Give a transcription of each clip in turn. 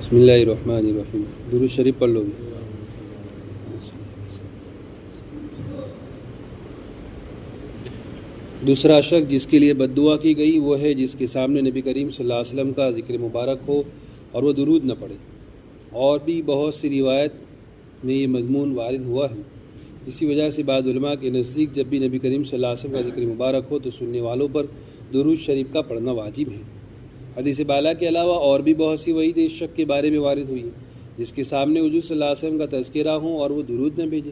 بسم اللہ الرحمن الرحیم، درود شریف پڑھ لو بھی۔ دوسرا شخص جس کے لیے بد دعا کی گئی وہ ہے جس کے سامنے نبی کریم صلی اللہ علیہ وسلم کا ذکر مبارک ہو اور وہ درود نہ پڑھے۔ اور بھی بہت سی روایت میں یہ مضمون وارد ہوا ہے۔ اسی وجہ سے بعض علماء کے نزدیک جب بھی نبی کریم صلی اللہ علیہ وسلم کا ذکر مبارک ہو تو سننے والوں پر درود شریف کا پڑھنا واجب ہے۔ حدیث بالا کے علاوہ اور بھی بہت سی وعید اس شخص کے بارے میں وارد ہوئی ہے جس کے سامنے حضور صلی اللہ علیہ وسلم کا تذکرہ ہو اور وہ درود نہ بھیجے۔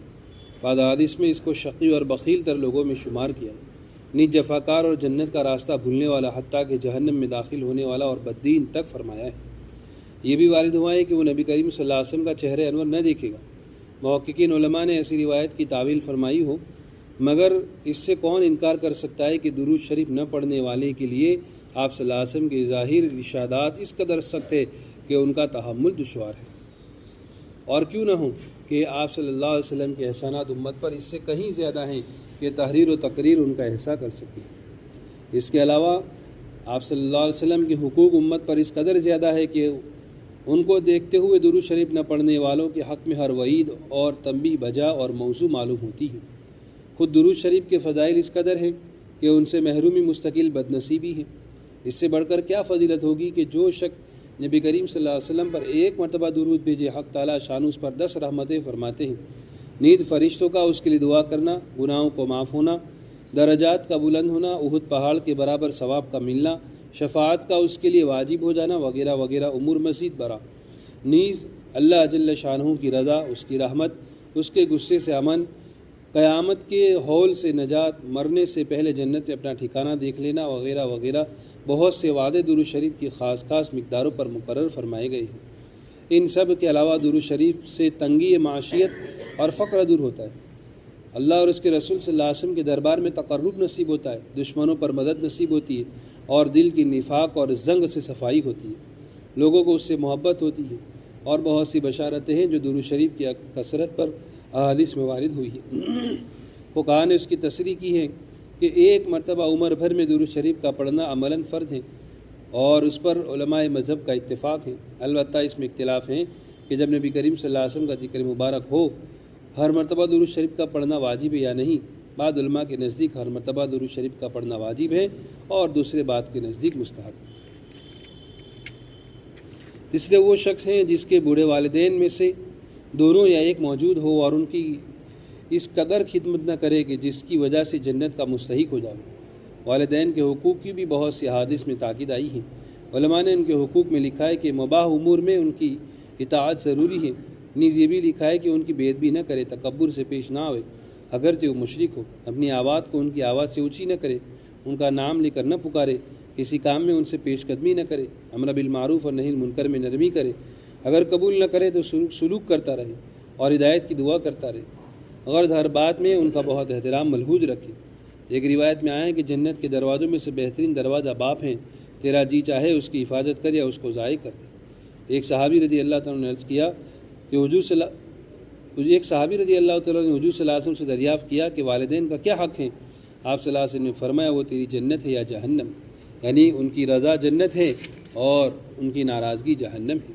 بعض حدیث میں اس کو شقی اور بخیل تر لوگوں میں شمار کیا ہے، نیز جفاکار اور جنت کا راستہ بھولنے والا، حتیٰ کہ جہنم میں داخل ہونے والا اور بددین تک فرمایا ہے۔ یہ بھی وارد ہوا ہے کہ وہ نبی کریم صلی اللہ علیہ وسلم کا چہرہ انور نہ دیکھے گا۔ محققین علماء نے ایسی روایت کی تعویل فرمائی ہو، مگر اس سے کون انکار کر سکتا ہے کہ درود شریف نہ پڑھنے والے کے لیے آپ صلی اللہ علیہ وسلم کے ظاہر ارشادات اس قدر سخت ہے کہ ان کا تحمل دشوار ہے۔ اور کیوں نہ ہوں کہ آپ صلی اللہ علیہ وسلم کے احسانات امت پر اس سے کہیں زیادہ ہیں کہ تحریر و تقریر ان کا احسا کر سکیں۔ اس کے علاوہ آپ صلی اللہ علیہ وسلم کے حقوق امت پر اس قدر زیادہ ہے کہ ان کو دیکھتے ہوئے درود شریف نہ پڑھنے والوں کے حق میں ہر وعید اور تنبیہ بجا اور موضوع معلوم ہوتی ہے۔ خود درود شریف کے فضائل اس قدر ہیں کہ ان سے محرومی مستقل بدنصیبی ہے۔ اس سے بڑھ کر کیا فضیلت ہوگی کہ جو شخص نبی کریم صلی اللہ علیہ وسلم پر ایک مرتبہ درود بھیجے، حق تعالیٰ شان اس پر 10 رحمتیں فرماتے ہیں۔ نیز فرشتوں کا اس کے لیے دعا کرنا، گناہوں کو معاف ہونا، درجات کا بلند ہونا، احد پہاڑ کے برابر ثواب کا ملنا، شفاعت کا اس کے لیے واجب ہو جانا وغیرہ وغیرہ امور مزید برآں۔ نیز اللہ جل شانہ کی رضا، اس کی رحمت، اس کے غصے سے امن، قیامت کے ہول سے نجات، مرنے سے پہلے جنت میں اپنا ٹھکانہ دیکھ لینا وغیرہ وغیرہ بہت سے وعدے درود شریف کی خاص مقداروں پر مقرر فرمائے گئے ہیں۔ ان سب کے علاوہ درود شریف سے تنگی معاشیت اور فقر دور ہوتا ہے، اللہ اور اس کے رسول صلی اللہ علیہ وسلم کے دربار میں تقرب نصیب ہوتا ہے، دشمنوں پر مدد نصیب ہوتی ہے اور دل کی نفاق اور زنگ سے صفائی ہوتی ہے، لوگوں کو اس سے محبت ہوتی ہے۔ اور بہت سی بشارتیں ہیں جو درود شریف کی کثرت پر احادیث میں وارد ہوئی ہے۔ فقہاء نے اس کی تصریح کی ہے کہ ایک مرتبہ عمر بھر میں درود شریف کا پڑھنا عملاً فرض ہے اور اس پر علماء مذہب کا اتفاق ہے۔ البتہ اس میں اختلاف ہیں کہ جب نبی کریم صلی اللہ علیہ وسلم کا ذکر مبارک ہو ہر مرتبہ درود شریف کا پڑھنا واجب ہے یا نہیں۔ بعض علماء کے نزدیک ہر مرتبہ درود شریف کا پڑھنا واجب ہے اور دوسرے بعض کے نزدیک مستحب ہے۔ تیسرے وہ شخص ہیں جس کے بوڑھے والدین میں سے دونوں یا ایک موجود ہو اور ان کی اس قدر خدمت نہ کرے کہ جس کی وجہ سے جنت کا مستحق ہو جائے۔ والدین کے حقوق کی بھی بہت سی احادیث میں تاکید آئی ہے۔ علماء نے ان کے حقوق میں لکھا ہے کہ مباح امور میں ان کی اطاعت ضروری ہے۔ نیز یہ بھی لکھا ہے کہ ان کی بے ادبی نہ کرے، تکبر سے پیش نہ آئے اگرچہ وہ مشرک ہو، اپنی آواز کو ان کی آواز سے اونچی نہ کرے، ان کا نام لے کر نہ پکارے، کسی کام میں ان سے پیش قدمی نہ کرے، امر بالمعروف اور نہی المنکر میں نرمی کرے، اگر قبول نہ کرے تو سلوک کرتا رہے اور ہدایت کی دعا کرتا رہے، غرض ہر بات میں ان کا بہت احترام ملحوظ رکھے۔ ایک روایت میں آیا ہے کہ جنت کے دروازوں میں سے بہترین دروازہ باپ ہیں، تیرا جی چاہے اس کی حفاظت کر یا اس کو ضائع کر دے۔ ایک صحابی رضی اللہ تعالیٰ نے عرض کیا کہ حضور صلی اللہ علیہ وسلم سے دریافت کیا کہ والدین کا کیا حق ہیں؟ آپ صلی اللہ علیہ وسلم نے فرمایا وہ تیری جنت ہے یا جہنم، یعنی ان کی رضا جنت ہے اور ان کی ناراضگی جہنم ہے۔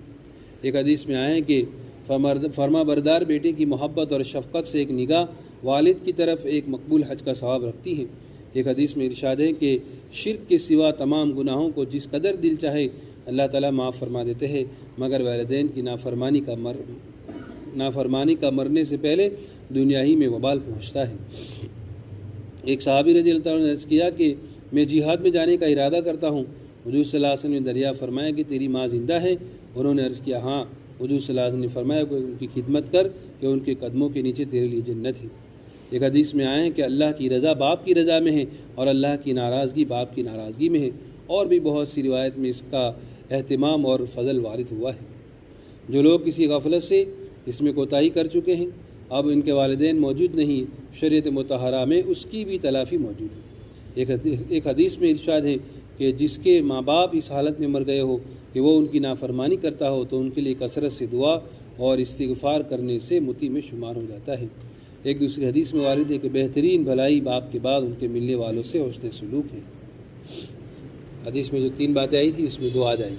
ایک حدیث میں آیا ہے کہ فرما بردار بیٹے کی محبت اور شفقت سے ایک نگاہ والد کی طرف ایک مقبول حج کا ثواب رکھتی ہے۔ ایک حدیث میں ارشاد ہے کہ شرک کے سوا تمام گناہوں کو جس قدر دل چاہے اللہ تعالیٰ معاف فرما دیتے ہیں، مگر والدین کی نافرمانی کا مرنے سے پہلے دنیا ہی میں وبال پہنچتا ہے۔ ایک صحابی رضی اللہ عنہ نے عرض کیا کہ میں جہاد میں جانے کا ارادہ کرتا ہوں۔ حضور صلی اللہ علیہ وسلم نے دریافت فرمایا کہ تیری ماں زندہ ہے؟ انہوں نے عرض کیا ہاں۔ حضور صلی اللہ علیہ وسلم نے فرمایا کہ ان کی خدمت کر کہ ان کے قدموں کے نیچے تیرے لیے جنت ہے۔ ایک حدیث میں آئے کہ اللہ کی رضا باپ کی رضا میں ہے اور اللہ کی ناراضگی باپ کی ناراضگی میں ہے۔ اور بھی بہت سی روایت میں اس کا اہتمام اور فضل وارد ہوا ہے۔ جو لوگ کسی غفلت سے اس میں کوتاہی کر چکے ہیں، اب ان کے والدین موجود نہیں، شریعت مطہرہ میں اس کی بھی تلافی موجود ہے۔ ایک حدیث میں ارشاد ہے کہ جس کے ماں باپ اس حالت میں مر گئے ہو کہ وہ ان کی نافرمانی کرتا ہو تو ان کے لیے کثرت سے دعا اور استغفار کرنے سے متی میں شمار ہو جاتا ہے۔ ایک دوسری حدیث میں وارد ہے کہ بہترین بھلائی باپ کے بعد ان کے ملنے والوں سے حسن سلوک ہے۔ حدیث میں جو 3 باتیں آئی تھی اس میں 2 آ جائیں۔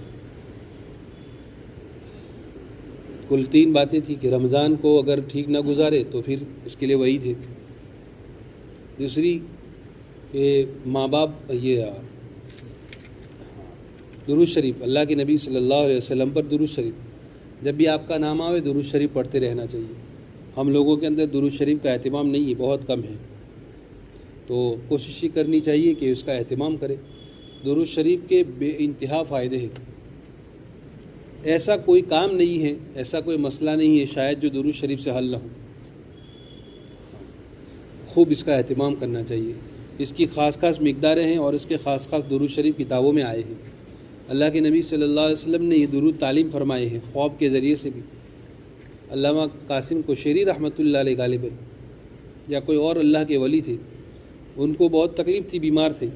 کل 3 باتیں تھیں کہ رمضان کو اگر ٹھیک نہ گزارے تو پھر اس کے لیے وعید ہے. دوسری کہ ماں باپ درود شریف، اللہ کے نبی صلی اللہ علیہ وسلم پر درود شریف، جب بھی آپ کا نام آوے درود شریف پڑھتے رہنا چاہیے. ہم لوگوں کے اندر درود شریف کا اہتمام نہیں ہے، بہت کم ہے، تو کوشش یہ کرنی چاہیے کہ اس کا اہتمام کرے. درود شریف کے بے انتہا فائدے ہیں. ایسا کوئی کام نہیں ہے، ایسا کوئی مسئلہ نہیں ہے شاید جو درود شریف سے حل نہ ہو. خوب اس کا اہتمام کرنا چاہیے. اس کی خاص مقداریں ہیں اور اس کے خاص درود شریف کتابوں میں آئے ہیں. اللہ کے نبی صلی اللہ علیہ وسلم نے یہ درود تعلیم فرمائے ہیں خواب کے ذریعے سے بھی. علامہ قاسم کوشیری رحمۃ اللہ علیہ غالباً یا کوئی اور اللہ کے ولی تھے، ان کو بہت تکلیف تھی، بیمار تھے،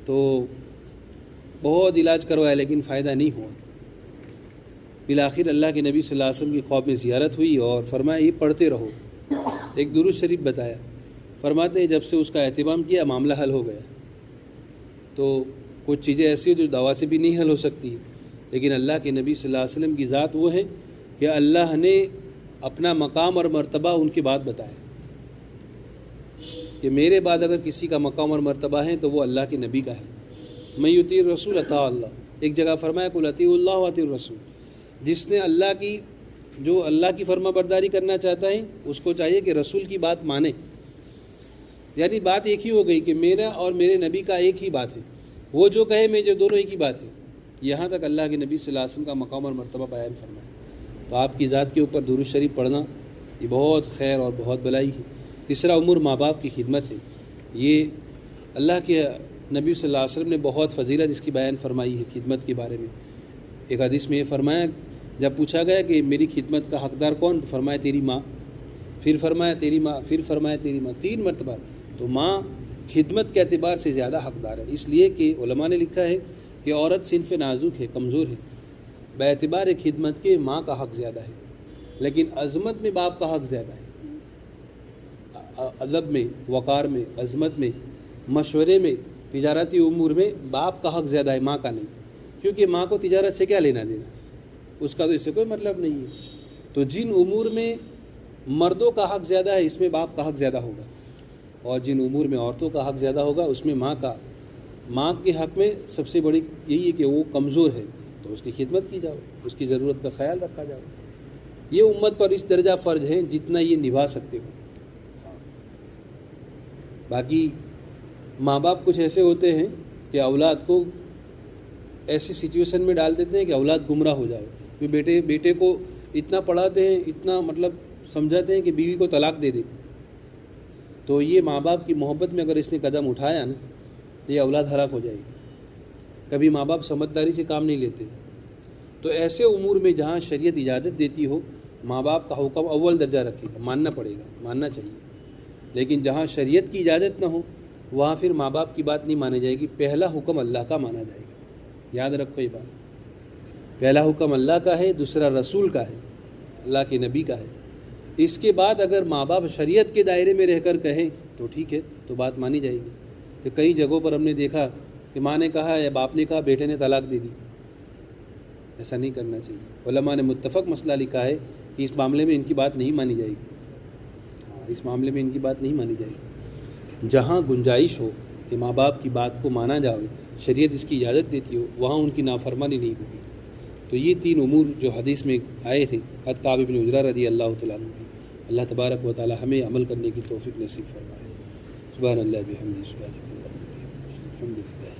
تو بہت علاج کروایا لیکن فائدہ نہیں ہوا. بالآخر اللہ کے نبی صلی اللہ علیہ وسلم کی خواب میں زیارت ہوئی اور فرمایا یہ پڑھتے رہو. ایک درود شریف بتایا. فرماتے ہیں جب سے اس کا اہتمام کیا معاملہ حل ہو گیا. تو کچھ چیزیں ایسی ہیں جو دوا سے بھی نہیں حل ہو سکتی، لیکن اللہ کے نبی صلی اللہ علیہ وسلم کی ذات وہ ہے کہ اللہ نے اپنا مقام اور مرتبہ ان کے بعد بتایا کہ میرے بعد اگر کسی کا مقام اور مرتبہ ہے تو وہ اللہ کے نبی کا ہے. من یطیع الرسول اطاع اللہ. ایک جگہ فرمایا قل اطیعوا اللہ واطیعوا الرسول. جس نے اللہ کی فرما برداری کرنا چاہتا ہے اس کو چاہیے کہ رسول کی بات مانے. یعنی بات ایک ہی ہو گئی کہ میرا اور میرے نبی کا ایک ہی بات ہے، وہ جو کہے میں جو دونوں ایک ہی بات ہے. یہاں تک اللہ کے نبی صلی اللہ علیہ وسلم کا مقام اور مرتبہ بیان فرمایا. تو آپ کی ذات کے اوپر درود شریف پڑھنا یہ بہت خیر اور بہت بلائی ہے. تیسرا امور ماں باپ کی خدمت ہے. یہ اللہ کے نبی صلی اللہ علیہ وسلم نے بہت فضیلت اس کی بیان فرمائی ہے خدمت کے بارے میں. ایک حدیث میں یہ فرمایا، جب پوچھا گیا کہ میری خدمت کا حقدار کون، فرمایا تیری ماں، پھر فرمایا تیری ماں، پھر فرمایا تیری ماں، 3 مرتبہ. تو ماں خدمت کے اعتبار سے زیادہ حقدار ہے، اس لیے کہ علماء نے لکھا ہے کہ عورت صنف نازک ہے، کمزور ہے. بے اعتبار خدمت کے ماں کا حق زیادہ ہے، لیکن عظمت میں باپ کا حق زیادہ ہے. ادب میں، وقار میں، عظمت میں، مشورے میں، تجارتی امور میں باپ کا حق زیادہ ہے، ماں کا نہیں. کیونکہ ماں کو تجارت سے کیا لینا دینا، اس کا تو اس سے کوئی مطلب نہیں ہے. تو جن امور میں مردوں کا حق زیادہ ہے اس میں باپ کا حق زیادہ ہوگا، اور جن امور میں عورتوں کا حق زیادہ ہوگا اس میں ماں کے حق میں سب سے بڑی یہی ہے کہ وہ کمزور ہے تو اس کی خدمت کی جاؤ، اس کی ضرورت کا خیال رکھا جاؤ. یہ امت پر اس درجہ فرض ہے جتنا یہ نبھا سکتے ہو. باقی ماں باپ کچھ ایسے ہوتے ہیں کہ اولاد کو ایسی سچویشن میں ڈال دیتے ہیں کہ اولاد گمراہ ہو جائے. بیٹے کو اتنا پڑھاتے ہیں، اتنا سمجھاتے ہیں کہ بیوی کو طلاق دے دے. تو یہ ماں باپ کی محبت میں اگر اس نے قدم اٹھایا نا تو یہ اولاد ہلاک ہو جائے گی. کبھی ماں باپ سمجھداری سے کام نہیں لیتے. تو ایسے امور میں جہاں شریعت اجازت دیتی ہو ماں باپ کا حکم اول درجہ رکھے گا، ماننا پڑے گا، ماننا چاہیے. لیکن جہاں شریعت کی اجازت نہ ہو وہاں پھر ماں باپ کی بات نہیں مانی جائے گی. پہلا حکم اللہ کا مانا جائے گا. یاد رکھو یہ بات، پہلا حکم اللہ کا ہے، دوسرا رسول کا ہے، اللہ کے نبی کا ہے. اس کے بعد اگر ماں باپ شریعت کے دائرے میں رہ کر کہیں تو ٹھیک ہے، تو بات مانی جائے گی. کہ کئی جگہوں پر ہم نے دیکھا کہ ماں نے کہا یا باپ نے کہا، بیٹے نے طلاق دے دی. ایسا نہیں کرنا چاہیے. علماء نے متفق مسئلہ لکھا ہے کہ اس معاملے میں ان کی بات نہیں مانی جائے گی. اس معاملے میں ان کی بات نہیں مانی جائے گی. جہاں گنجائش ہو کہ ماں باپ کی بات کو مانا جائے، شریعت اس کی اجازت دیتی ہو، وہاں ان کی نافرمانی نہیں ہوگی. تو یہ 3 امور جو حدیث میں آئے تھے حضرت کعب بن عجرہ رضی اللہ تعالیٰ عنہ کی، اللہ تبارک و تعالی ہمیں عمل کرنے کی توفیق نصیب فرمائے. سبحان اللہ بحمدہ، سبحان اللہ الحمد للہ.